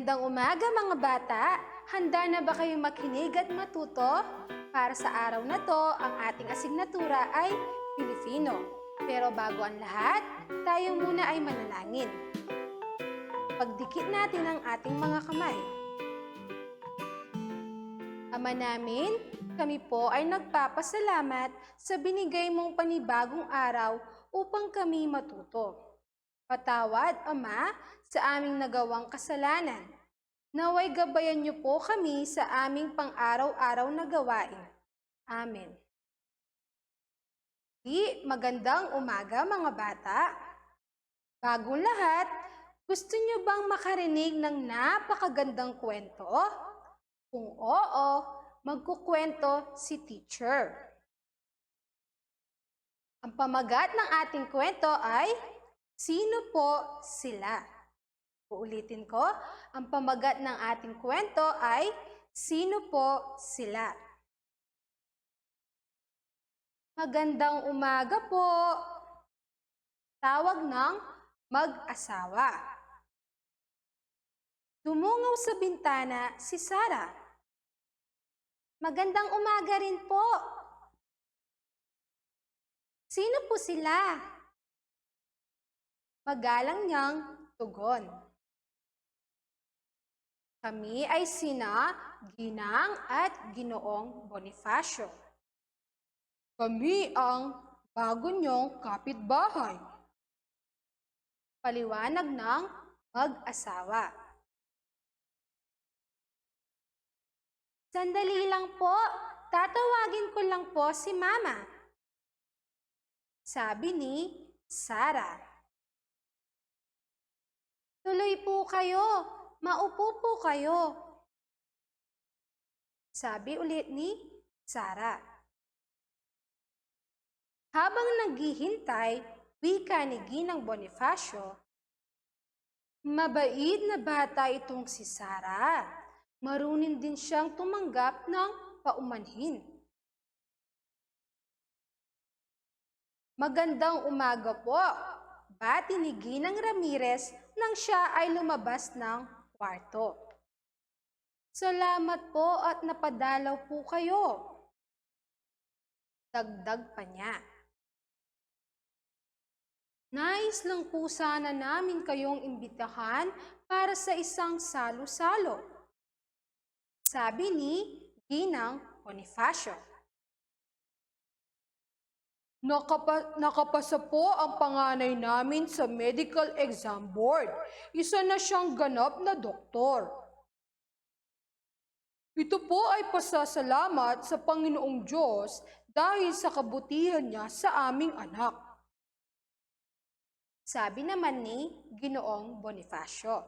Magandang umaga mga bata! Handa na ba kayong makinig at matuto? Para sa araw na to, ang ating asignatura ay Filipino. Pero bago ang lahat, tayo muna ay manalangin. Pagdikit natin ang ating mga kamay. Ama namin, kami po ay nagpapasalamat sa binigay mong panibagong araw upang kami matuto. Patawad, Ama, sa aming nagawang kasalanan. Naway gabayan niyo po kami sa aming pang-araw-araw na gawain. Amen. Magandang umaga mga bata. Bagong lahat, gusto niyo bang makarinig ng napakagandang kwento? Kung oo, magkukwento si teacher. Ang pamagat ng ating kwento ay, sino po sila? Uulitin ko, ang pamagat ng ating kwento ay, sino po sila? Magandang umaga po. Tawag ng mag-asawa. Dumungaw sa bintana si Sarah. Magandang umaga rin po. Sino po sila? Magalang niyang tugon. Kami ay sina Ginang at Ginoong Bonifacio. Kami ang bago niyong kapitbahay. Paliwanag ng mag-asawa. Sandali lang po, tatawagin ko lang po si Mama. Sabi ni Sarah. Tuloy po kayo, maupo po kayo. Sabi ulit ni Sarah. Habang naghihintay, wika ni Ginang Bonifacio, mabait na bata itong si Sarah. Marunong din siyang tumanggap ng paumanhin. Magandang umaga po, bati ni Ginang Ramirez nang siya ay lumabas ng kwarto. Salamat po at napadalaw po kayo. Dagdag pa niya. Nais lang po sana namin kayong imbitahan para sa isang salo-salo. Sabi ni Ginang Bonifacio. Nakapasa po ang panganay namin sa medical exam board. Isa na siyang ganap na doktor. Ito po ay pasasalamat sa Panginoong Diyos dahil sa kabutihan niya sa aming anak. Sabi naman ni Ginoong Bonifacio.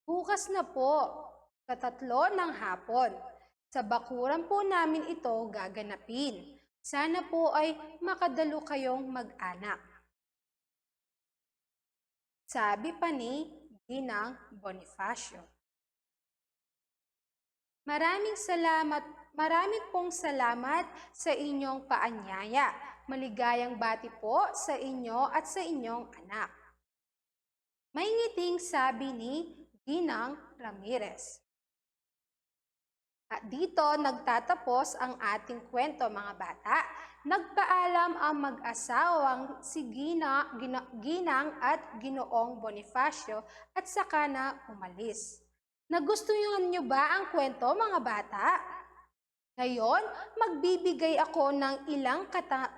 Bukas na po, sa 3 ng hapon. Sa bakuran po namin ito gaganapin. Sana po ay makadalo kayong mag-anak. Sabi pa ni Ginang Bonifacio. Maraming pong salamat sa inyong paanyaya. Maligayang bati po sa inyo at sa inyong anak. May ngiting sabi ni Ginang Ramirez. At dito nagtatapos ang ating kwento mga bata. Nagpaalam ang mag-asawang si Ginang at Ginoong Bonifacio at saka na umalis. Nagustuhan niyo ba ang kwento mga bata? Ngayon, magbibigay ako ng ilang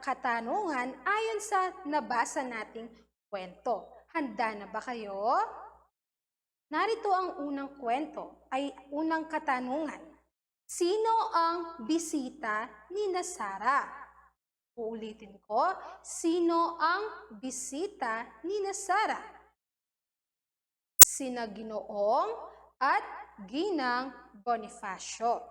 katanungan ayon sa nabasa nating kwento. Handa na ba kayo? Narito ang unang kwento, unang katanungan. Sino ang bisita ni Sarah? Uulitin ko, sino ang bisita ni Sarah? Sina Ginoong at Ginang Bonifacio.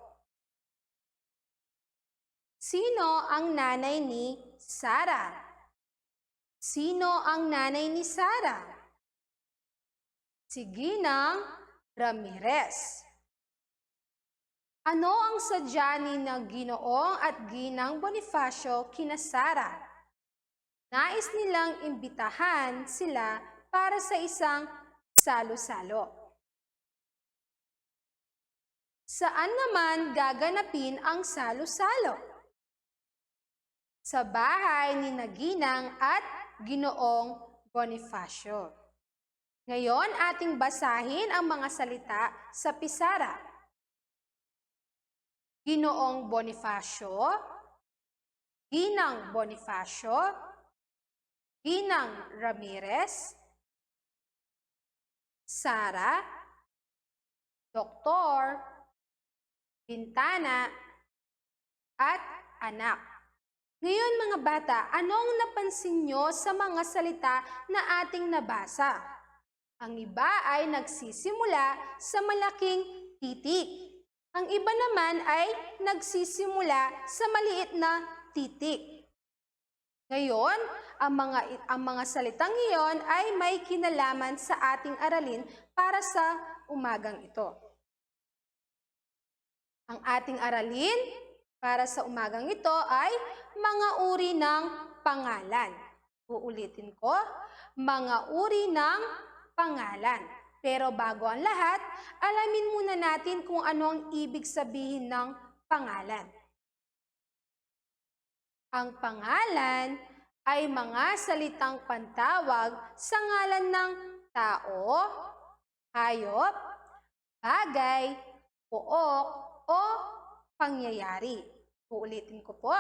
Sino ang nanay ni Sarah? Sino ang nanay ni Sarah? Si Ginang Ramirez. Ano ang sadya ni Ginoong at Ginang Bonifacio kina Sarah? Nais nilang imbitahan sila para sa isang salo-salo. Saan naman gaganapin ang salo-salo? Sa bahay ni Ginang at Ginoong Bonifacio. Ngayon, ating basahin ang mga salita sa pisara. Ginoong Bonifacio, Ginang Bonifacio, Ginang Ramirez, Sara, Doktor, Bintana, at anak. Ngayon mga bata, anong napansin nyo sa mga salita na ating nabasa? Ang iba ay nagsisimula sa malaking titik. Ang iba naman ay nagsisimula sa maliit na titik. Ngayon, ang mga salitang iyon ay may kinalaman sa ating aralin para sa umagang ito. Ang ating aralin para sa umagang ito ay mga uri ng pangalan. Uulitin ko, mga uri ng pangalan. Pero bago ang lahat, alamin muna natin kung ano ang ibig sabihin ng pangalan. Ang pangalan ay mga salitang pantawag sa ngalan ng tao, hayop, bagay, pook, o pangyayari. Uulitin ko po.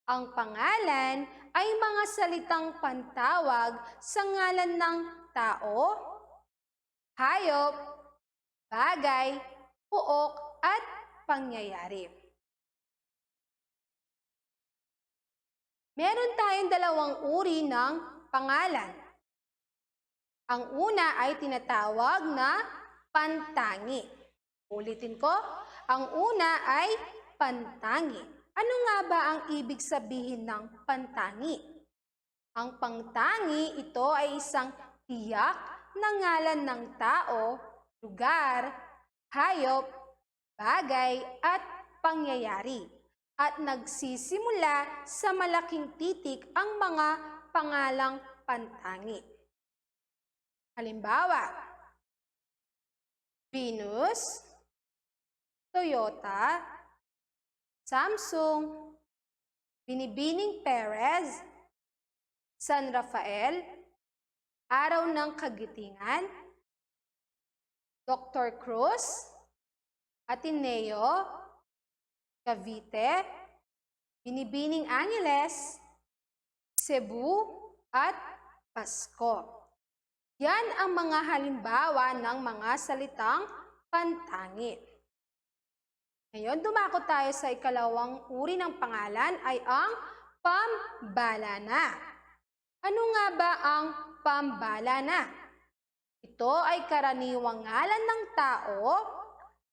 Ang pangalan ay mga salitang pantawag sa ngalan ng tao, hayop, bagay, pook, at pangyayari. Meron tayong dalawang uri ng pangalan. Ang una ay tinatawag na pantangi. Ulitin ko, ang una ay pantangi. Ano nga ba ang ibig sabihin ng pantangi? Ang pangtangi, ito ay isang tiyak na ngalan ng tao, lugar, hayop, bagay, at pangyayari. At nagsisimula sa malaking titik ang mga pangalang pantangi. Halimbawa, Venus, Toyota, Samsung, Binibining Perez, San Rafael, Araw ng Kagitingan, Dr. Cruz, Ateneo, Cavite, Binibining Angeles, Cebu, at Pasko. Yan ang mga halimbawa ng mga salitang pantangi. Ngayon, dumako tayo sa ikalawang uri ng pangalan ay ang pambalana. Ano nga ba ang pambalana? Ito ay karaniwang ngalan ng tao,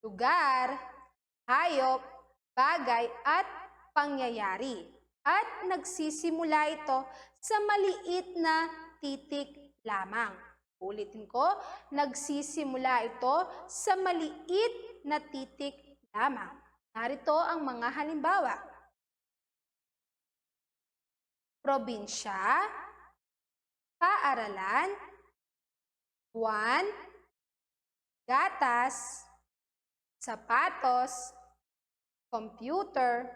lugar, hayop, bagay, at pangyayari. At nagsisimula ito sa maliit na titik lamang. Ulitin ko, nagsisimula ito sa maliit na titik lamang. Narito ang mga halimbawa. Probinsya, paaralan, buwan, gatas, sapatos, computer,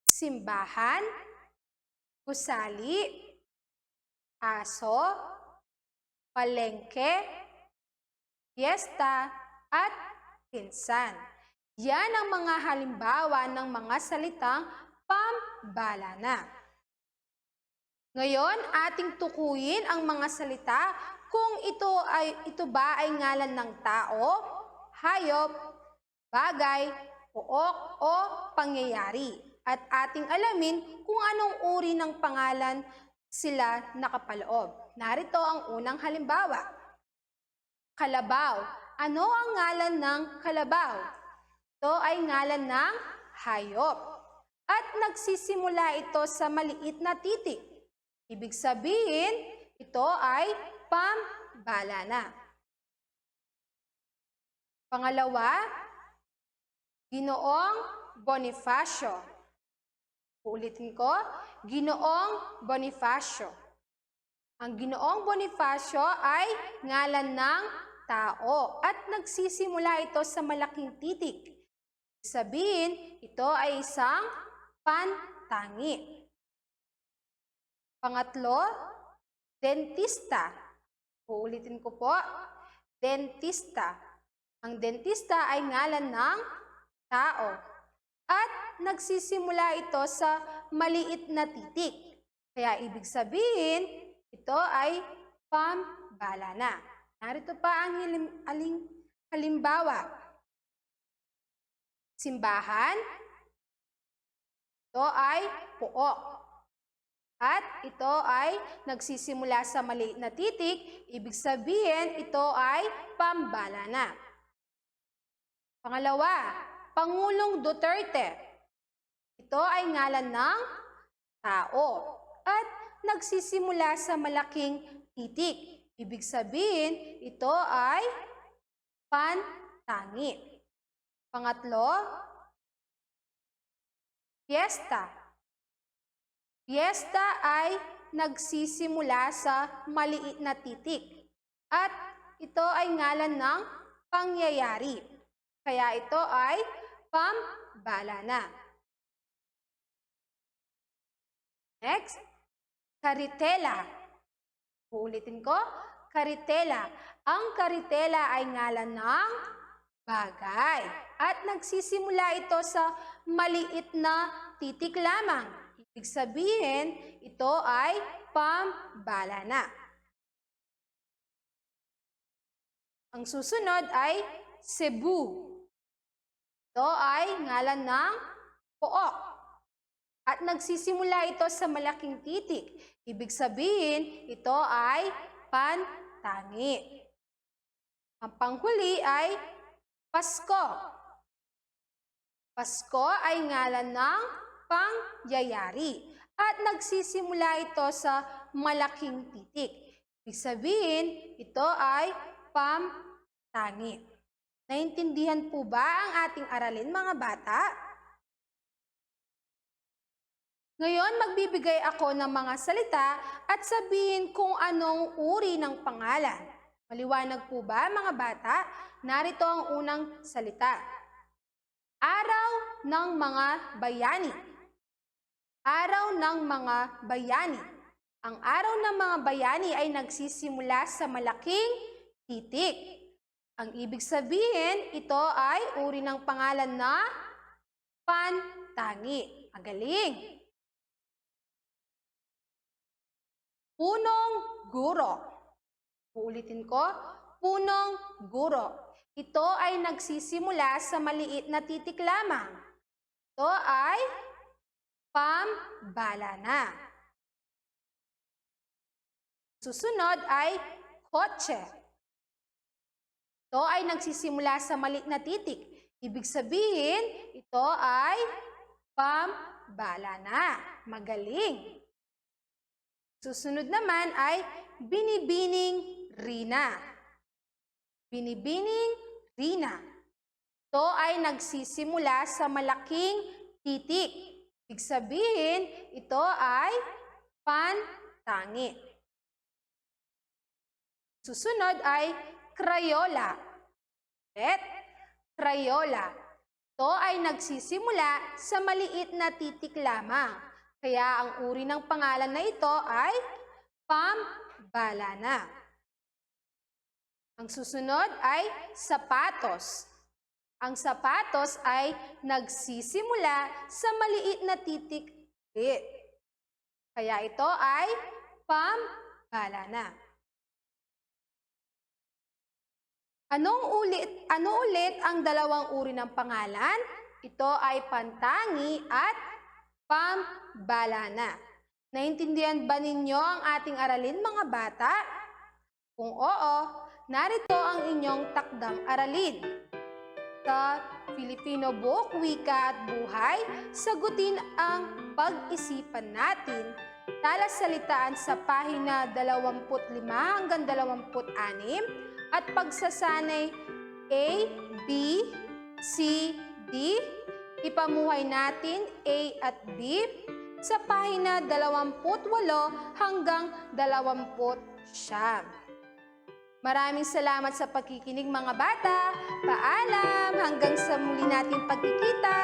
simbahan, gusali, aso, palengke, fiesta, at pinsan. Yan ang mga halimbawa ng mga salitang pambalana. Ngayon, ating tukuyin ang mga salita kung ito ba ay ngalan ng tao, hayop, bagay, pook, o pangyayari. At ating alamin kung anong uri ng pangalan sila nakapaloob. Narito ang unang halimbawa. Kalabaw. Ano ang ngalan ng kalabaw? Ito ay ngalan ng hayop. At nagsisimula ito sa maliit na titik. Ibig sabihin, ito ay pambalana. Pangalawa, Ginoong Bonifacio. Uulitin ko, Ginoong Bonifacio. Ang Ginoong Bonifacio ay ngalan ng tao at nagsisimula ito sa malaking titik. Sabihin, ito ay isang pantangi. Pangatlo, dentista. Uulitin ko po, dentista. Ang dentista ay ngalan ng tao at nagsisimula ito sa maliit na titik. Kaya ibig sabihin, ito ay pambalana. Narito pa ang halimbawa. Simbahan, ito ay pook. At ito ay nagsisimula sa maliit na titik, ibig sabihin ito ay pambalana. Pangalawa, Pangulong Duterte. Ito ay ngalan ng tao at nagsisimula sa malaking titik. Ibig sabihin, ito ay pantangi. Pangatlo, fiesta. Fiesta ay nagsisimula sa maliit na titik at ito ay ngalan ng pangyayari. Kaya ito ay pambalana. Next, karitela. Uulitin ko, karitela. Ang karitela ay ngalan ng bagay at nagsisimula ito sa maliit na titik lamang. Ibig sabihin, ito ay pambalana. Ang susunod ay Cebu. Ito ay ngalan ng pook at nagsisimula ito sa malaking titik. Ibig sabihin, ito ay pantangi. Ang panghuli ay Pasko. Pasko ay ngalan ng pangyayari at nagsisimula ito sa malaking titik. Ibig sabihin, ito ay pamtangi. Naintindihan po ba ang ating aralin, mga bata? Ngayon, magbibigay ako ng mga salita at sabihin kung anong uri ng pangalan. Maliwanag po ba, mga bata? Narito ang unang salita. Araw ng mga bayani. Araw ng mga bayani. Ang araw ng mga bayani ay nagsisimula sa malaking titik. Ang ibig sabihin, ito ay uri ng pangalan na pantangi. Magaling! Punong guro. Uulitin ko, punong guro. Ito ay nagsisimula sa maliit na titik lamang. Ito ay pambalana. Susunod ay kotse. Ito ay nagsisimula sa maliit na titik. Ibig sabihin, ito ay pambalana. Magaling. Susunod naman ay binibining rina. Binibining rina. Ito ay nagsisimula sa malaking titik. Ibig sabihin, ito ay pantangi. Susunod ay Crayola. Crayola. Ito ay nagsisimula sa maliit na titik lamang. Kaya ang uri ng pangalan na ito ay pambalana. Ang susunod ay sapatos. Ang sapatos ay nagsisimula sa maliit na titik. Kaya ito ay pambalana. Ano ulit ang dalawang uri ng pangalan? Ito ay pantangi at pambalana. Naintindihan ba ninyo ang ating aralin, mga bata? Kung oo, narito ang inyong takdang aralin. Sa Filipino Book, Wika at Buhay, sagutin ang pag-isipan natin. Talasalitaan sa pahina 25 hanggang 26 at pagsasanay A, B, C, D. Ipamuhay natin A at B. sa pahina 28 hanggang 29. Maraming salamat sa pakikinig mga bata. Paalam! Hanggang sa muli nating pagkikita!